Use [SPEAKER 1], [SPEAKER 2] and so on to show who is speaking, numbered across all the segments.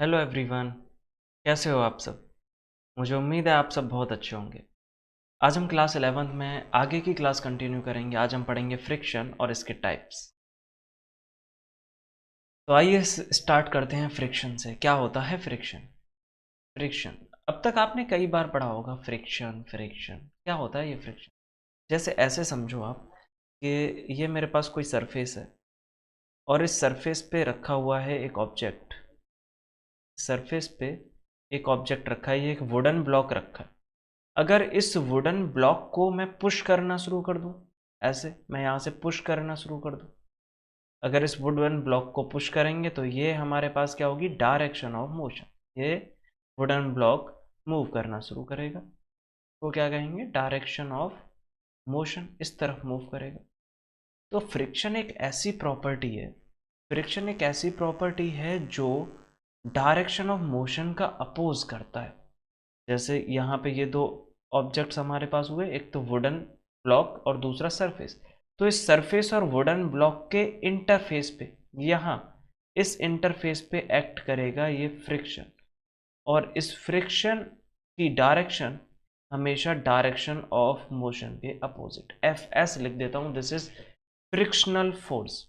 [SPEAKER 1] Hello everyone. कैसे हो आप सब? मुझे उम्मीद है आप सब बहुत अच्छे होंगे। आज हम क्लास 11th में आगे की क्लास कंटिन्यू करेंगे। आज हम पढ़ेंगे फ्रिक्शन और इसके टाइप्स। तो आइए स्टार्ट करते हैं फ्रिक्शन से। क्या होता है फ्रिक्शन? फ्रिक्शन अब तक आपने कई बार पढ़ा होगा। फ्रिक्शन फ्रिक्शन क्या होता है ये फ्रिक्शन? जैसे ऐसे समझो आप कि ये मेरे पास कोई सरफेस है और इस सरफेस पे रखा हुआ है एक ऑब्जेक्ट। सरफेस पे एक ऑब्जेक्ट रखा है, ये एक वुडन ब्लॉक रखा है। अगर इस वुडन ब्लॉक को मैं पुश करना शुरू कर दूं, ऐसे मैं यहाँ से पुश करना शुरू कर दूं, अगर इस वुडन ब्लॉक को पुश करेंगे तो ये हमारे पास क्या होगी? Direction of motion. ये वुडन ब्लॉक मूव करना शुरू करेगा तो क्या कहेंगे? डायरेक्शन ऑफ मोशन, इस तरफ मूव करेगा। तो फ्रिक्शन एक ऐसी प्रॉपर्टी है, फ्रिक्शन एक ऐसी प्रॉपर्टी है जो डायरेक्शन ऑफ मोशन का अपोज करता है। जैसे यहाँ पे ये दो ऑब्जेक्ट्स हमारे पास हुए, एक तो वुडन ब्लॉक और दूसरा सरफेस। तो इस सरफेस और वुडन ब्लॉक के इंटरफेस पे, यहाँ इस इंटरफेस पे एक्ट करेगा ये फ्रिक्शन। और इस फ्रिक्शन की डायरेक्शन हमेशा डायरेक्शन ऑफ मोशन के अपोजिट, एफ एस लिख देता हूँ। This is frictional force.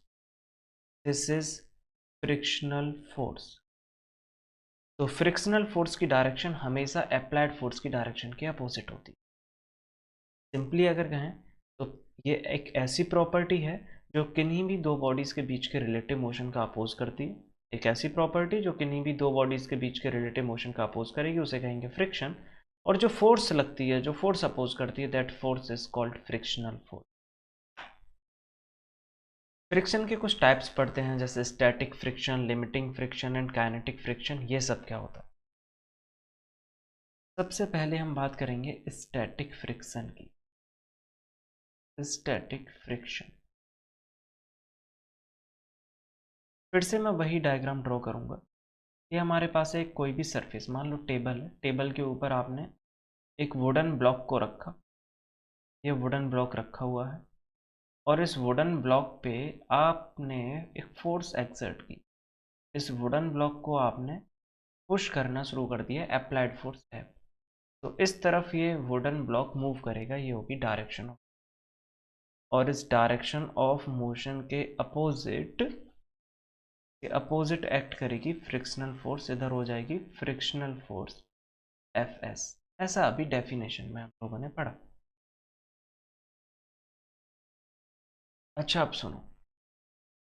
[SPEAKER 1] This is frictional force. तो फ्रिक्शनल फोर्स की डायरेक्शन हमेशा अप्लाइड फोर्स की डायरेक्शन के अपोजिट होती है। सिंपली अगर कहें तो ये एक ऐसी प्रॉपर्टी है जो किन्हीं भी दो बॉडीज के बीच के रिलेटिव मोशन का अपोज करती है। एक ऐसी प्रॉपर्टी जो किन्हीं भी दो बॉडीज के बीच के रिलेटिव मोशन का अपोज करेगी, उसे कहेंगे फ्रिक्शन। और जो फोर्स लगती है, जो फोर्स अपोज करती है, that force is called frictional force. Friction के कुछ टाइप्स पढ़ते हैं, जैसे static friction, limiting friction and kinetic friction. ये सब क्या होता है? सबसे पहले हम बात करेंगे स्टैटिक फ्रिक्शन की। स्टैटिक फ्रिक्शन, फिर से मैं वही डायग्राम ड्रॉ करूंगा। ये हमारे पास एक कोई भी सरफेस, मान लो टेबल है। टेबल के ऊपर आपने एक वुडन ब्लॉक को रखा। ये वुडन ब्लॉक रखा हुआ है और इस वुडन ब्लॉक पे आपने एक फोर्स एक्सर्ट की। इस वुडन ब्लॉक को आपने पुश करना शुरू कर दिया, अप्लाइड फोर्स है। तो इस तरफ ये वुडन ब्लॉक मूव करेगा, ये होगी डायरेक्शन ऑफ। और इस डायरेक्शन ऑफ मोशन के अपोजिट एक्ट करेगी फ्रिक्शनल फोर्स। इधर हो जाएगी फ्रिक्शनल फोर्स एफ एस। ऐसा अभी डेफिनेशन में हम लोगों ने पढ़ा। अच्छा अब सुनो,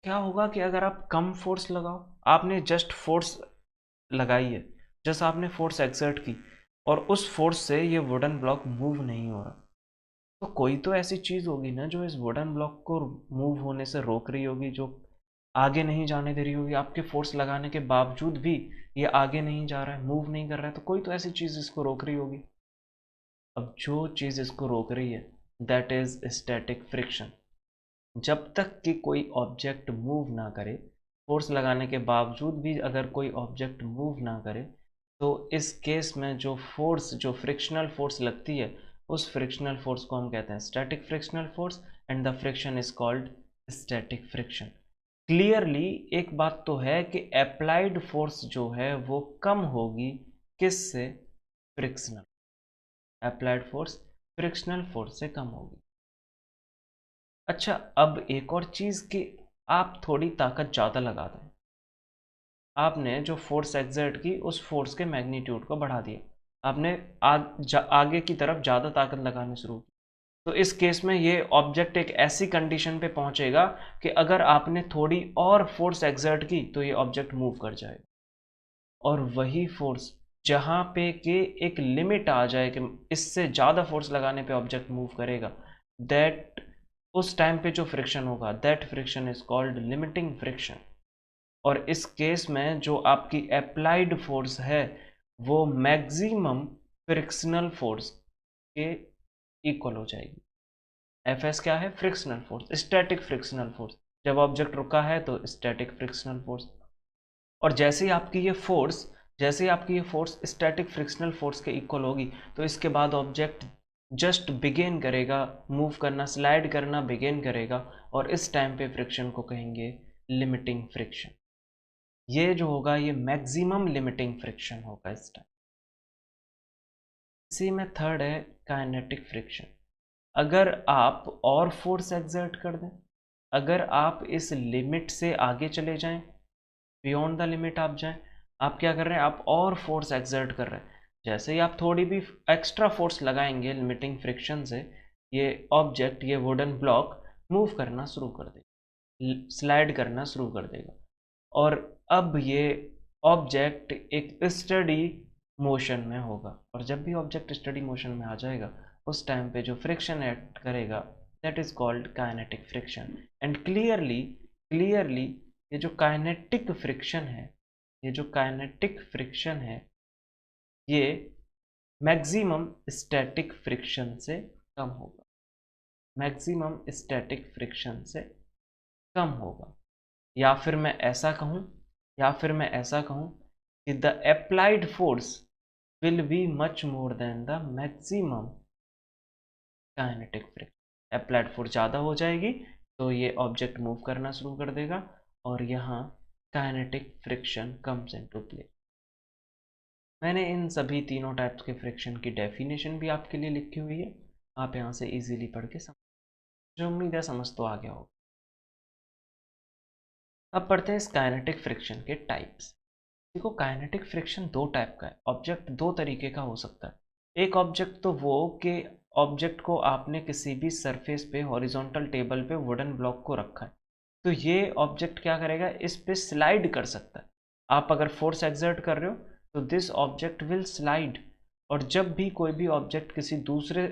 [SPEAKER 1] क्या होगा कि अगर आप कम फोर्स लगाओ, आपने जस्ट फोर्स लगाई है, जस्ट आपने फोर्स एक्सर्ट की और उस फोर्स से ये वुडन ब्लॉक मूव नहीं हो रहा, तो कोई तो ऐसी चीज होगी ना जो इस वुडन ब्लॉक को मूव होने से रोक रही होगी, जो आगे नहीं जाने दे रही होगी। आपके फोर्स लगाने के बावजूद भी ये आगे नहीं जा रहा है, मूव नहीं कर रहा है, तो कोई तो ऐसी चीज इसको रोक रही होगी। अब जो चीज इसको रोक रही है, दैट इज स्टैटिक फ्रिक्शन। जब तक कि कोई ऑब्जेक्ट मूव ना करे, फोर्स लगाने के बावजूद भी अगर कोई ऑब्जेक्ट मूव ना करे, तो इस केस में जो फोर्स, जो फ्रिक्शनल फोर्स लगती है, उस फ्रिक्शनल फोर्स को हम कहते हैं static frictional force, and the friction is called static friction. Clearly एक बात तो है कि अप्लाइड फोर्स जो है वो कम होगी, किससे? Frictional. Applied force frictional force से कम होगी। अच्छा अब एक और चीज कि आप थोड़ी ताकत ज्यादा लगा दें, आपने जो फोर्स एक्सर्ट की उस फोर्स के मैग्नीट्यूड को बढ़ा दिया, आपने आगे की तरफ ज्यादा ताकत लगानी शुरू की, तो इस केस में ये ऑब्जेक्ट एक ऐसी कंडीशन पे पहुंचेगा कि अगर आपने थोड़ी और फोर्स एक्सर्ट की तो ये ऑब्जेक्ट मूव कर जाएगा। और वही फोर्स जहां पे कि एक लिमिट आ जाए कि इससे ज़्यादा फोर्स लगाने पे ऑब्जेक्ट मूव करेगा, दैट उस टाइम पे जो फ्रिक्शन होगा, that friction is called limiting friction. और इस केस में जो आपकी अप्लाइड फोर्स है वो मैक्सिमम फ्रिक्शनल फोर्स के इक्वल हो जाएगी। एफ एस क्या है? Frictional force, static frictional force. जब ऑब्जेक्ट रुका है तो स्टैटिक फ्रिक्शनल फोर्स। और जैसे ही आपकी ये फोर्स स्टैटिक फ्रिक्शनल फोर्स के इक्वल होगी, तो इसके बाद ऑब्जेक्ट जस्ट बिगेन करेगा मूव करना, स्लाइड करना बिगेन करेगा, और इस टाइम पे फ्रिक्शन को कहेंगे लिमिटिंग फ्रिक्शन। ये जो होगा ये मैक्सिमम लिमिटिंग फ्रिक्शन होगा इस टाइम। इसी में थर्ड है काइनेटिक फ्रिक्शन। अगर आप और फोर्स एक्सर्ट कर दें, अगर आप इस लिमिट से आगे चले जाएं, बियॉन्ड द लिमिट आप जाएं, आप क्या कर रहे हैं, आप और फोर्स एक्सर्ट कर रहे हैं। जैसे ही आप थोड़ी भी एक्स्ट्रा फोर्स लगाएंगे लिमिटिंग फ्रिक्शन से, ये ऑब्जेक्ट, ये वुडन ब्लॉक मूव करना शुरू कर देगा, स्लाइड करना शुरू कर देगा। और अब ये ऑब्जेक्ट एक स्टडी मोशन में होगा, और जब भी ऑब्जेक्ट स्टडी मोशन में आ जाएगा उस टाइम पे जो फ्रिक्शन एक्ट करेगा that is called kinetic friction. And clearly ये जो काइनेटिक फ्रिक्शन है, ये जो काइनेटिक फ्रिक्शन है, ये मैक्सिमम स्टैटिक फ्रिक्शन से कम होगा, मैक्सिमम स्टैटिक फ्रिक्शन से कम होगा। या फिर मैं ऐसा कहूँ, या फिर मैं ऐसा कहूँ कि the applied force will be much more than the maximum kinetic friction. Applied force ज़्यादा हो जाएगी तो ये ऑब्जेक्ट मूव करना शुरू कर देगा, और यहाँ kinetic friction comes into play. मैंने इन सभी तीनों टाइप्स के फ्रिक्शन की डेफिनेशन भी आपके लिए लिखी हुई है, आप यहाँ से इजीली पढ़ के समझ, जो उम्मीद है समझ तो आ गया होगा। अब पढ़ते हैं इस काइनेटिक फ्रिक्शन के टाइप्स। देखो, काइनेटिक फ्रिक्शन दो टाइप का है। ऑब्जेक्ट दो तरीके का हो सकता है। एक ऑब्जेक्ट तो वो कि ऑब्जेक्ट को आपने किसी भी सरफेस पे हॉरिजॉन्टल टेबल पे वुडन ब्लॉक को रखा है, तो ये ऑब्जेक्ट क्या करेगा, इस पे स्लाइड कर सकता है। आप अगर फोर्स एक्सर्ट कर रहे हो तो दिस ऑब्जेक्ट विल स्लाइड, और जब भी कोई भी ऑब्जेक्ट किसी दूसरे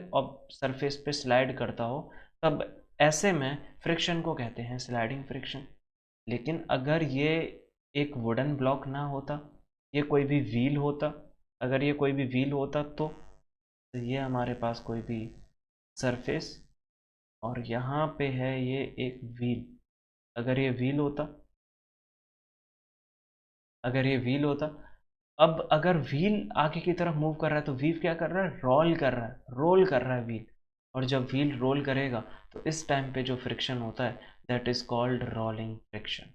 [SPEAKER 1] सरफेस पे स्लाइड करता हो तब ऐसे में फ्रिक्शन को कहते हैं स्लाइडिंग फ्रिक्शन। लेकिन अगर ये एक वुडन ब्लॉक ना होता, ये कोई भी व्हील होता, अगर ये कोई भी व्हील होता तो ये हमारे पास कोई भी सरफेस, और यहाँ पे है ये एक व्हील। अगर ये व्हील होता, अगर ये व्हील होता, अब अगर व्हील आगे की तरफ मूव कर रहा है तो व्हील क्या कर रहा है, रोल कर रहा है, रोल कर रहा है व्हील। और जब व्हील रोल करेगा तो इस टाइम पे जो फ्रिक्शन होता है that is called rolling friction.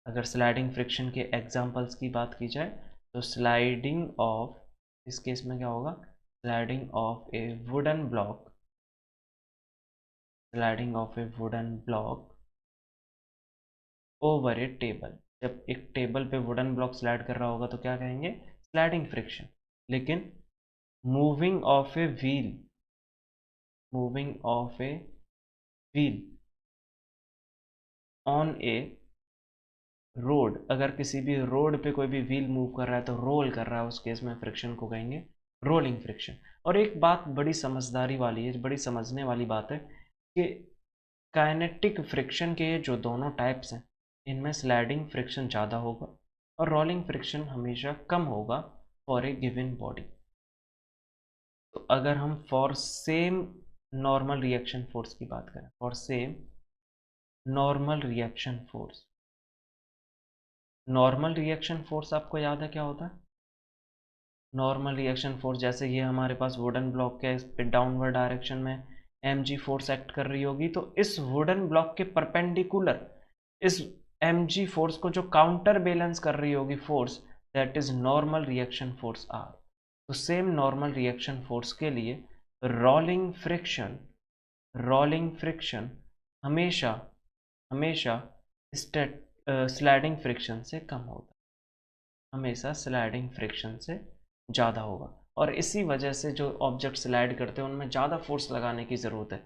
[SPEAKER 1] अगर स्लाइडिंग फ्रिक्शन के एग्जांपल्स की बात की जाए तो स्लाइडिंग ऑफ, इस केस में क्या होगा, sliding of A wooden block, sliding of A wooden block over A table. जब एक टेबल पे वुडन ब्लॉक स्लाइड कर रहा होगा तो क्या कहेंगे, स्लाइडिंग फ्रिक्शन। लेकिन moving of a wheel, moving of a wheel on A road, अगर किसी भी रोड पे कोई भी व्हील मूव कर रहा है तो रोल कर रहा है, उस केस में फ्रिक्शन को कहेंगे रोलिंग फ्रिक्शन। और एक बात बड़ी समझदारी वाली है, बड़ी समझने वाली बात है कि काइनेटिक फ्रिक्शन के ये जो दोनों टाइप्स हैं इनमें स्लाइडिंग फ्रिक्शन ज़्यादा होगा और रोलिंग फ्रिक्शन हमेशा कम होगा फॉर ए गिवन बॉडी। तो अगर हम for same normal reaction force की बात करें, for same normal reaction force, normal reaction force आपको याद है क्या होता है, नॉर्मल रिएक्शन फोर्स जैसे ये हमारे पास वुडन ब्लॉक है, इस पे डाउनवर्ड डायरेक्शन में mg फोर्स एक्ट कर रही होगी, तो इस वुडन ब्लॉक के परपेंडिकुलर इस mg फोर्स को जो काउंटर बैलेंस कर रही होगी force, that is normal reaction force r। तो सेम नॉर्मल रिएक्शन फोर्स के लिए रोलिंग फ्रिक्शन, रोलिंग फ्रिक्शन हमेशा हमेशा स्लाइडिंग फ्रिक्शन से कम होगा, हमेशा स्लाइडिंग फ्रिक्शन से ज़्यादा होगा। और इसी वजह से जो ऑब्जेक्ट स्लाइड करते हैं उनमें ज़्यादा फोर्स लगाने की ज़रूरत है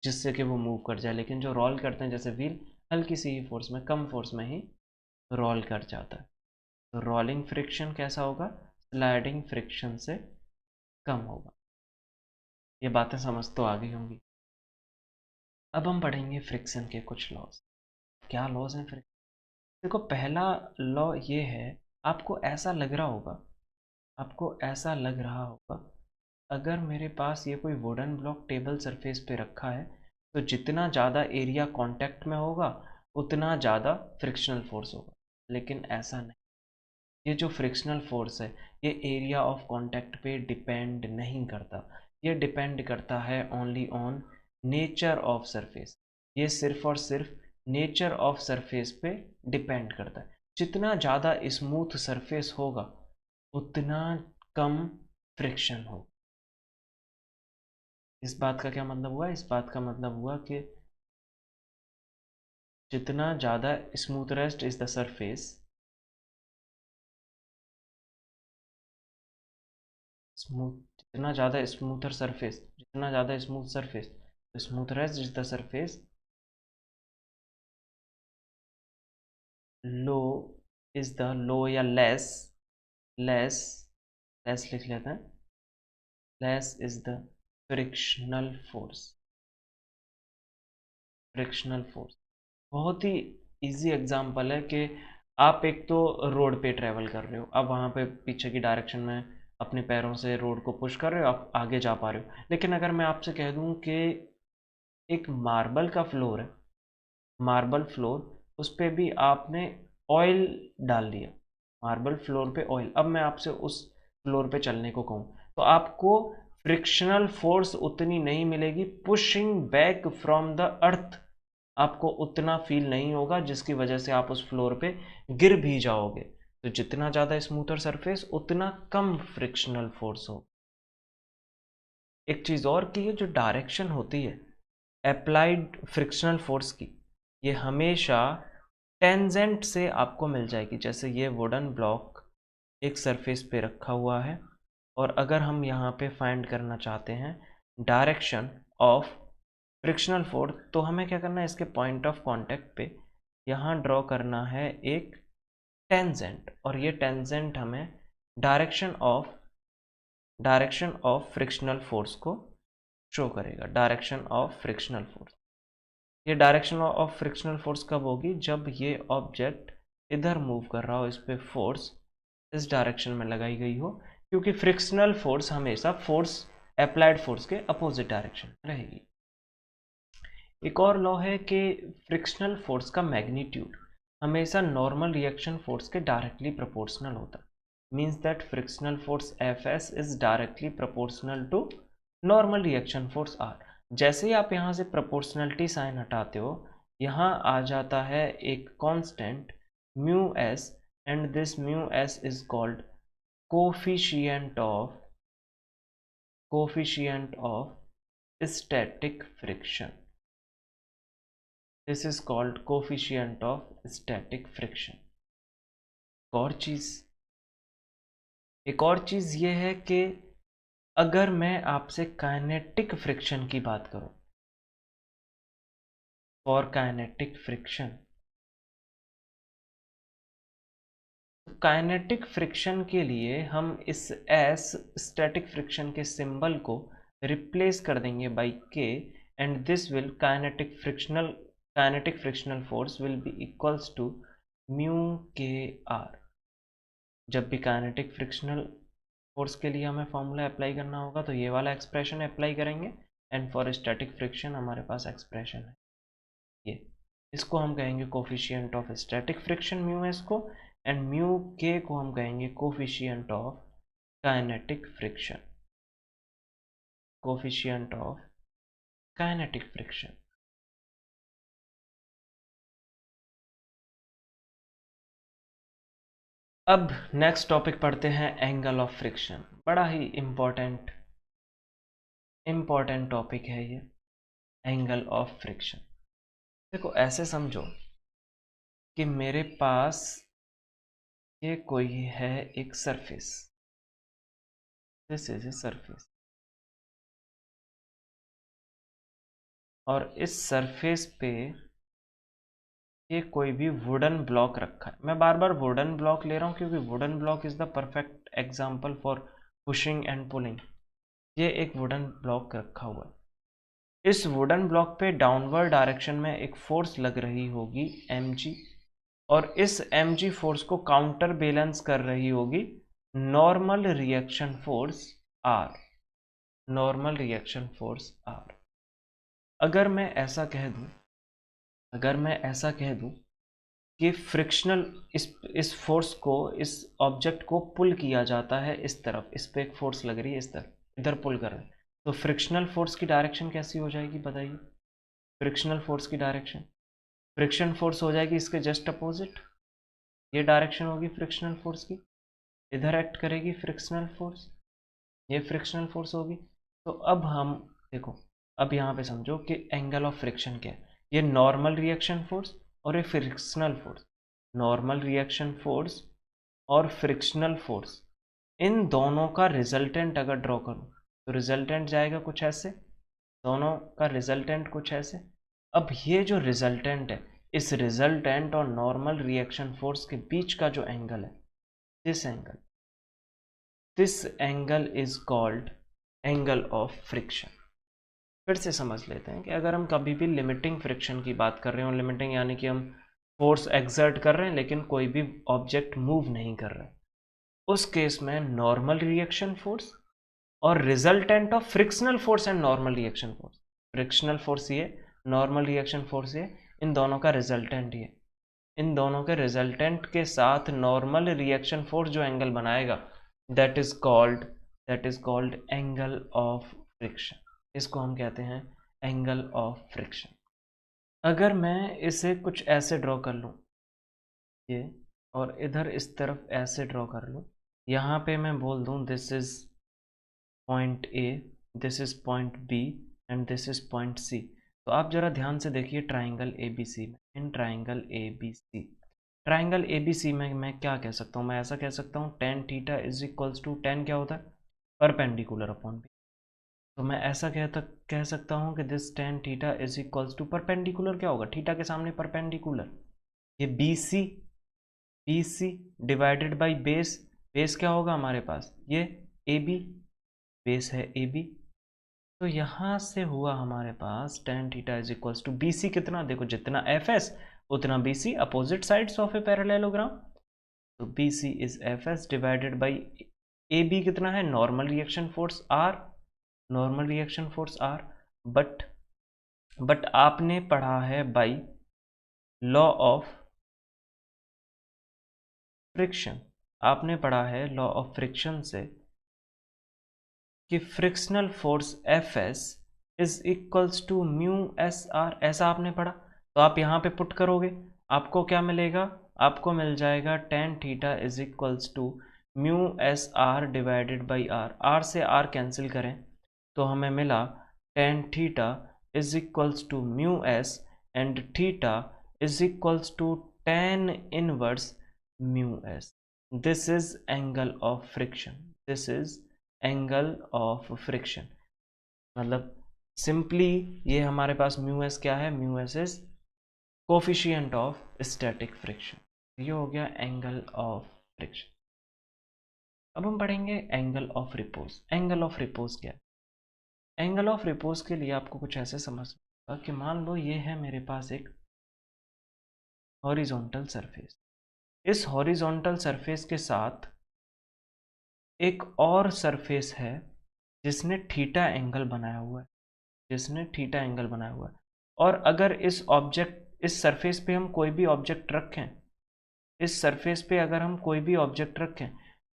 [SPEAKER 1] जिससे कि वो मूव कर जाए, लेकिन जो रोल करते हैं जैसे व्हील, हल्की सी ही फोर्स में, कम फोर्स में ही रोल कर जाता है। तो रोलिंग फ्रिक्शन कैसा होगा, स्लाइडिंग फ्रिक्शन से कम होगा। ये बातें समझ तो आ गई होंगी। अब हम पढ़ेंगे फ्रिक्शन के कुछ लॉज। क्या लॉज हैं फ्रिक्शन? देखो, पहला लॉ ये है, आपको ऐसा लग रहा होगा, आपको ऐसा लग रहा होगा अगर मेरे पास ये कोई वुडन ब्लॉक टेबल सरफेस पे रखा है तो जितना ज़्यादा एरिया कांटेक्ट में होगा उतना ज़्यादा फ्रिक्शनल फोर्स होगा। लेकिन ऐसा नहीं, ये जो फ्रिक्शनल फोर्स है ये एरिया ऑफ कांटेक्ट पे डिपेंड नहीं करता, ये डिपेंड करता है only on nature of surface. ये सिर्फ और सिर्फ नेचर ऑफ सरफेस पे डिपेंड करता है। जितना ज़्यादा स्मूथ सरफेस होगा उतना कम फ्रिक्शन हो। इस बात का क्या मतलब हुआ? इस बात का मतलब हुआ कि जितना ज़्यादा स्मूथेस्ट इज द सरफेस, जितना ज़्यादा स्मूथर सरफेस, जितना ज़्यादा smooth surface, smoothest is the surface, low is the low या लेस, लेस लेस लिख लेते हैं, less is the frictional force, frictional force. बहुत ही इजी एग्जांपल है कि आप एक तो रोड पे ट्रेवल कर रहे हो, अब वहाँ पे पीछे की डायरेक्शन में अपने पैरों से रोड को पुश कर रहे हो, आप आगे जा पा रहे हो। लेकिन अगर मैं आपसे कह दूँ कि एक मार्बल का फ्लोर है, मार्बल फ्लोर, उस पर भी आपने ऑयल डाल दिया, मार्बल फ्लोर पे ऑयल, अब मैं आपसे उस फ्लोर पे चलने को कहूँ तो आपको फ्रिक्शनल फोर्स उतनी नहीं मिलेगी, pushing back from the earth आपको उतना फील नहीं होगा, जिसकी वजह से आप उस फ्लोर पे गिर भी जाओगे। तो जितना ज़्यादा स्मूथर सरफेस उतना कम फ्रिक्शनल फोर्स हो। एक चीज़ और की है, जो डायरेक्शन होती है अप्लाइड फ्रिक्शनल फोर्स की, ये हमेशा टेंजेंट से आपको मिल जाएगी। जैसे ये वुडन ब्लॉक एक सरफेस पे रखा हुआ है, और अगर हम यहाँ पे फाइंड करना चाहते हैं डायरेक्शन ऑफ फ्रिक्शनल फोर्स, तो हमें क्या करना है, इसके पॉइंट ऑफ कांटेक्ट पे यहाँ ड्रॉ करना है एक टेंजेंट, और ये टेंजेंट हमें डायरेक्शन ऑफ फ्रिक्शनल फोर्स को शो करेगा, डायरेक्शन ऑफ फ्रिक्शनल फोर्स। ये डायरेक्शन ऑफ फ्रिक्शनल फोर्स कब होगी? जब ये ऑब्जेक्ट इधर मूव कर रहा हो, इस पे फोर्स इस डायरेक्शन में लगाई गई हो, क्योंकि फ्रिक्शनल फोर्स हमेशा फोर्स अप्लाइड फोर्स के अपोजिट डायरेक्शन में रहेगी। एक और लॉ है कि फ्रिक्शनल फोर्स का मैग्नीट्यूड हमेशा नॉर्मल रिएक्शन फोर्स के डायरेक्टली प्रोपोर्शनल होता है। Means that frictional force Fs is directly proportional to normal reaction force R। जैसे ही आप यहाँ से प्रोपोर्शनलिटी साइन हटाते हो, यहाँ आ जाता है एक constant mu S, and this mu S is called coefficient of static friction. This is called coefficient of static friction. एक और चीज ये है कि अगर मैं आपसे काइनेटिक फ्रिक्शन की बात करूं, for kinetic friction, kinetic friction के लिए हम इस एस स्टैटिक फ्रिक्शन के सिंबल को रिप्लेस कर देंगे by K, and this will kinetic frictional force will be equals to mu K R. जब भी काइनेटिक फ्रिक्शनल फोर्स के लिए हमें फॉर्मूला अप्लाई करना होगा तो ये वाला एक्सप्रेशन अप्लाई करेंगे, एंड फॉर स्टैटिक फ्रिक्शन हमारे पास एक्सप्रेशन है ये, इसको हम कहेंगे coefficient of static friction mu S को, एंड म्यू के को हम कहेंगे coefficient of kinetic friction, coefficient of kinetic friction. अब नेक्स्ट टॉपिक पढ़ते हैं, एंगल ऑफ फ्रिक्शन। बड़ा ही इम्पोर्टेंट टॉपिक है ये, एंगल ऑफ फ्रिक्शन। देखो ऐसे समझो कि मेरे पास ये कोई है एक surface, this is a surface, और इस सरफेस पे ये कोई भी वुडन ब्लॉक रखा है। मैं बार बार वुडन ब्लॉक ले रहा हूँ क्योंकि wooden block is the perfect example for pushing and pulling. ये एक वुडन ब्लॉक रखा हुआ है, इस वुडन ब्लॉक पे डाउनवर्ड डायरेक्शन में एक फोर्स लग रही होगी mg, और इस mg फोर्स को काउंटर बैलेंस कर रही होगी normal reaction force r, normal reaction force r। अगर मैं ऐसा कह दूं कि फ्रिक्शनल इस फोर्स को, इस ऑब्जेक्ट को पुल किया जाता है इस तरफ, इस पे एक फोर्स लग रही है इस तरफ, इधर पुल कर रहा है, तो फ्रिक्शनल फोर्स की डायरेक्शन कैसी हो जाएगी बताइए? फ्रिक्शनल फोर्स की डायरेक्शन, फ्रिक्शन फोर्स हो जाएगी इसके जस्ट अपोजिट, ये डायरेक्शन होगी फ्रिक्शनल फोर्स की, इधर एक्ट करेगी फ्रिक्शनल फोर्स, ये फ्रिक्शनल फोर्स होगी। तो अब हम देखो, अब यहाँ पे समझो कि एंगल ऑफ फ्रिक्शन क्या है। ये नॉर्मल रिएक्शन फोर्स और ये frictional force, normal reaction force और फ्रिक्शनल फोर्स, इन दोनों का रिजल्टेंट अगर ड्रॉ करूँ तो रिजल्टेंट जाएगा कुछ ऐसे, दोनों का रिजल्टेंट कुछ ऐसे। अब ये जो रिजल्टेंट है, इस रिजल्टेंट और नॉर्मल रिएक्शन फोर्स के बीच का जो एंगल है, this angle is called angle of friction. फिर से समझ लेते हैं कि अगर हम कभी भी लिमिटिंग फ्रिक्शन की बात कर रहे हो, लिमिटिंग यानी कि हम फोर्स एक्सर्ट कर रहे हैं लेकिन कोई भी ऑब्जेक्ट मूव नहीं कर रहा है, उस केस में नॉर्मल रिएक्शन फोर्स और resultant of frictional force and normal reaction force, frictional force ये, नॉर्मल रिएक्शन फोर्स ये, इन दोनों का रिजल्टेंट ये, इन दोनों के रिजल्टेंट के साथ नॉर्मल रिएक्शन फोर्स जो एंगल बनाएगा, that is called angle of friction. इसको हम कहते हैं एंगल ऑफ फ्रिक्शन। अगर मैं इसे कुछ ऐसे ड्रॉ कर लूँ, ये, और इधर इस तरफ ऐसे ड्रॉ कर लूँ, यहाँ पे मैं बोल दूँ this is point A, this is point B and this is point C. तो आप जरा ध्यान से देखिए ट्राइंगल ए बी सी में, in triangle A B C, triangle A B C में मैं क्या कह सकता हूँ, मैं ऐसा कह सकता हूँ tan theta is equals to, tan क्या होता है, परपेंडिकुलर अपॉन बी। तो मैं ऐसा कह सकता हूँ कि this tan theta is equals to, perpendicular क्या होगा, थीटा के सामने परपेंडिकुलर, ये B C divided by base, base क्या होगा हमारे पास, ये ए बी, बेस है ए बी। तो यहाँ से हुआ हमारे पास tan theta is equals to B C, कितना देखो, जितना एफ एस उतना B C, opposite sides of a parallelogram. तो B C is F S divided by A B, कितना है, normal reaction force R, normal reaction force R. But आपने पढ़ा है बाई लॉ ऑफ फ्रिक्शन, आपने पढ़ा है लॉ ऑफ फ्रिक्शन से कि frictional force F S is equals to mu S R, ऐसा आपने पढ़ा। तो आप यहाँ पे पुट करोगे, आपको क्या मिलेगा, आपको मिल जाएगा tan theta is equals to mu S R divided by R, R से आर कैंसिल करें तो हमें मिला tan theta is equals to mu S and theta is equals to tan inverse mu S. This is angle of friction, this is angle of friction. मतलब simply ये हमारे पास mu S क्या है, mu S is coefficient of static friction. ये हो गया angle of friction. अब हम पढ़ेंगे angle of repose. Angle of repose क्या है, एंगल ऑफ रिपोज के लिए आपको कुछ ऐसे समझना कि मान लो ये है मेरे पास एक हॉरिजॉन्टल सरफेस, इस हॉरिजॉन्टल सरफेस के साथ एक और सरफेस है जिसने थीटा एंगल बनाया हुआ है, जिसने थीटा एंगल बनाया हुआ है। और अगर इस ऑब्जेक्ट, इस सरफेस पे हम कोई भी ऑब्जेक्ट रखें, इस सरफेस पे अगर हम कोई भी ऑब्जेक्ट रखें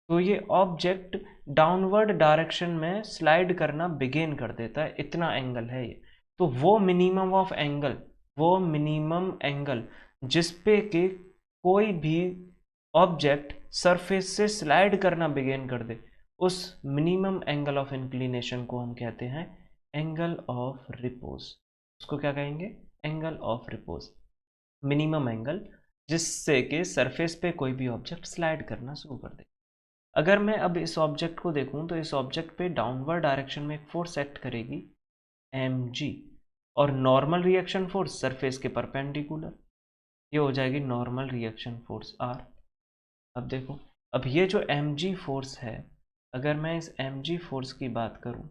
[SPEAKER 1] तो ये ऑब्जेक्ट डाउनवर्ड डायरेक्शन में स्लाइड करना बिगिन कर देता है, इतना एंगल है ये। तो वो मिनिमम ऑफ एंगल, वो मिनिमम एंगल जिस पे कि कोई भी ऑब्जेक्ट सरफेस से स्लाइड करना बिगिन कर दे, उस मिनिमम एंगल ऑफ इंक्लिनेशन को हम कहते हैं एंगल ऑफ रिपोज। उसको क्या कहेंगे, angle of repose, minimum angle जिससे कि सरफेस पे कोई भी ऑब्जेक्ट स्लाइड करना शुरू कर दे। अगर मैं अब इस ऑब्जेक्ट को देखूं तो इस ऑब्जेक्ट पे डाउनवर्ड डायरेक्शन में एक फोर्स एक्ट करेगी mg, और नॉर्मल रिएक्शन फोर्स सरफेस के परपेंडिकुलर, ये हो जाएगी नॉर्मल रिएक्शन फोर्स r। अब देखो, अब ये जो mg फोर्स है, अगर मैं इस mg फोर्स की बात करूं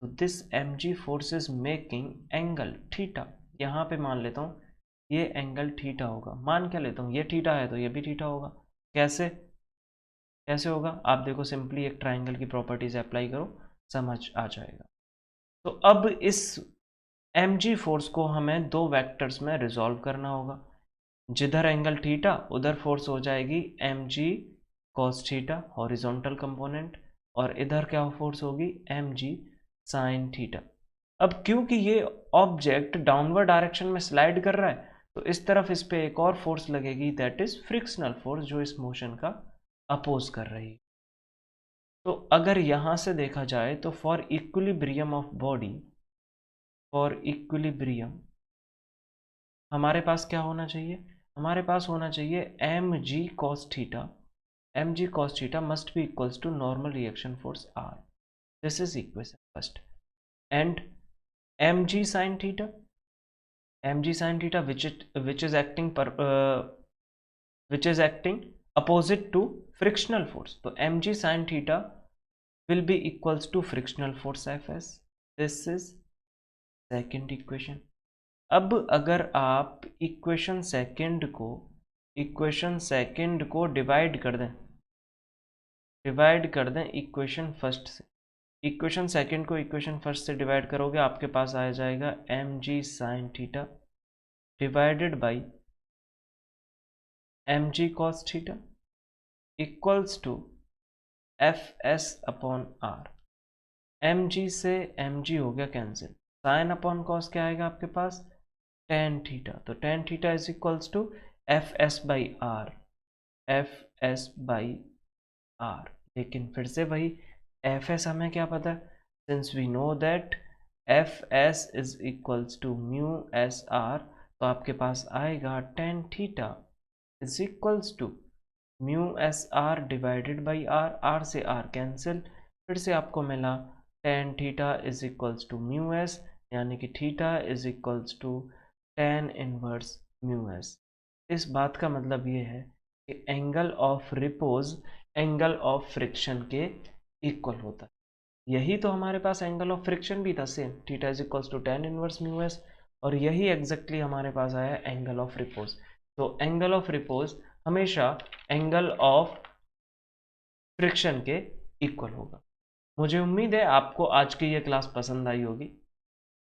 [SPEAKER 1] तो this mg force is making angle theta, यहाँ पे मान लेता हूँ ये एंगल थीटा होगा, मान क्या लेता हूँ, ये थीटा है तो ये भी थीटा होगा। कैसे, कैसे होगा, आप देखो सिंपली एक ट्राइंगल की प्रॉपर्टीज अप्लाई करो, समझ आ जाएगा। तो अब इस mg फोर्स को हमें दो वेक्टर्स में रिजॉल्व करना होगा, जिधर एंगल थीटा उधर फोर्स हो जाएगी mg cos theta horizontal component, और इधर क्या फोर्स होगी mg sin थीटा। अब क्योंकि ये ऑब्जेक्ट डाउनवर्ड डायरेक्शन में स्लाइड कर रहा है तो इस तरफ इस पे एक और फोर्स लगेगी, दैट इज फ्रिक्शनल फोर्स, जो इस मोशन का अपोज कर रही है। तो अगर यहां से देखा जाए तो for equilibrium of body, for equilibrium हमारे पास क्या होना चाहिए? हमारे पास होना चाहिए M G cos theta, M G cos theta must be equals to normal reaction force R, this is equation first, and M G sine theta, M G sine theta which is acting per which is acting opposite to frictional force, तो M G sine theta will be equals to frictional force Fs, this is second equation। अब अगर आप equation second को divide कर दें equation first से, equation second को equation first से डिवाइड करोगे, आपके पास आ जाएगा M G sine theta divided by M G cos theta equals to F S upon R. M G से एम जी हो गया कैंसिल, साइन अपॉन कॉस क्या आएगा आपके पास? टेन थीटा, तो tan theta is equals to F S by R, F S by R. लेकिन फिर से वही एफ एस हमें क्या पता है? Since we know that F S is equals to mu S R, तो आपके पास आएगा tan theta is equals to mu S R divided by R, R से आर कैंसिल, फिर से आपको मिला tan theta is equals to mu S, यानी कि theta is equals to tan inverse mu S. इस बात का मतलब ये है कि angle of repose angle of friction के इक्वल होता है। यही तो हमारे पास एंगल ऑफ फ्रिक्शन भी था, same theta is equals to tan inverse mu S, और यही एग्जैक्टली हमारे पास आया एंगल ऑफ रिपोज। तो एंगल ऑफ रिपोज हमेशा एंगल ऑफ फ्रिक्शन के इक्वल होगा। मुझे उम्मीद है आपको आज की ये क्लास पसंद आई होगी।